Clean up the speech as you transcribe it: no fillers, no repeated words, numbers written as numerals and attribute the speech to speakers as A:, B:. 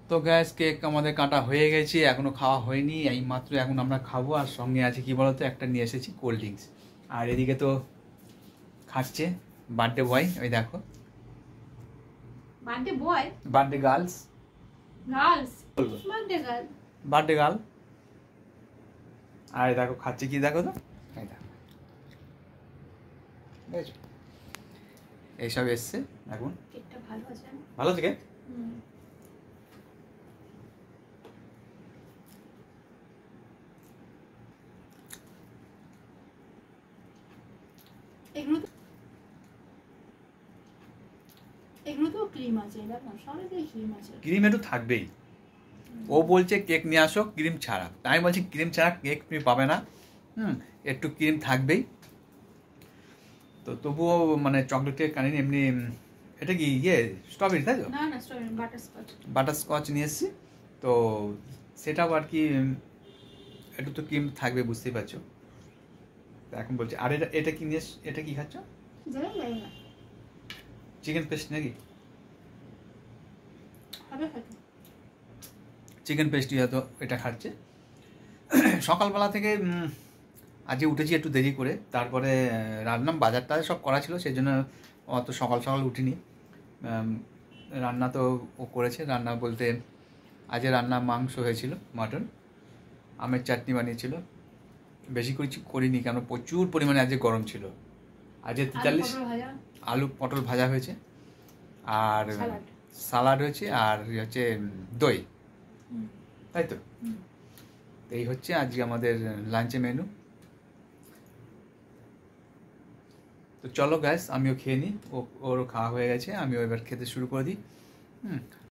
A: তো gas cake আমাদের কাটা হয়ে গেছে, এখনো খাওয়া হয়নি, এই মাত্র এখন আমরা খাবো। আর সঙ্গে আছে কি বলতো, একটা নিয়ে এসেছি কোল্ড ড্রিঙ্কস। আর এদিকে তো খাচ্ছে বার্থডে বয়, ওই দেখো
B: birthday boy,
A: birthday girls,
B: girls birthday girl,
A: birthday girl. আর দেখো খাচ্ছে কি দেখো তো, এই দেখো বুঝেছো? এইসব এসছে এখন।
B: কেকটা ভালো আছে,
A: ভালো থেকে
B: এগুলো তো ক্রিম আছে, দেখো সবাই ক্রিম আছে,
A: ক্রিম একটু থাকবেই। ও বলছে কেক নিয়ে আসো ক্রিম ছাড়া, আমি বলছি ক্রিম ছাড়া কেক তুমি পাবে না, একটু ক্রিম থাকবেই। তো তবুও মানে চকলেট কেক আনিনি, এমনি এটা কি স্ট্রবেরি তাই তো?
B: না না স্ট্রবেরি, বাটারস্কচ,
A: বাটারস্কচ নিয়ে এসেছি। তো সেটাও আর কি একটু তো ক্রিম থাকবে, বুঝতেই পারছো। তো এখন বলছি, আর এটা এটা কি নিয়ে এটা কি খাচ্ছ?
B: জানি না
A: চিকেন পেস্ট নাকি?
B: হবে হয়তো,
A: চিকেন পেস্টই হয়তো এটা খাচ্ছে। সকালবেলা থেকে আজকে উঠেছি একটু দেরি করে, তারপরে রান্না বাজারটা সব করা ছিল, সেই জন্য অত সকাল সকাল উঠিনি। রান্না তো ও করেছে, রান্না বলতে আজকে রান্না মাংস হয়েছিল, মাটন, আমের চাটনি বানিয়েছিল। বেশি কিছু করিনি, কেন প্রচুর পরিমাণে আজকে গরম ছিল। আজকে 43 আলু পটল ভাজা হয়েছে, আর সালাড হয়েছে, আর হচ্ছে দই, তাই তো? এই হচ্ছে আজকে আমাদের লাঞ্চে মেনু। তো চলো গ্যাস, আমিও খেয়ে নিই, ওরও খাওয়া হয়ে গেছে, আমিও এবার খেতে শুরু করে দিই।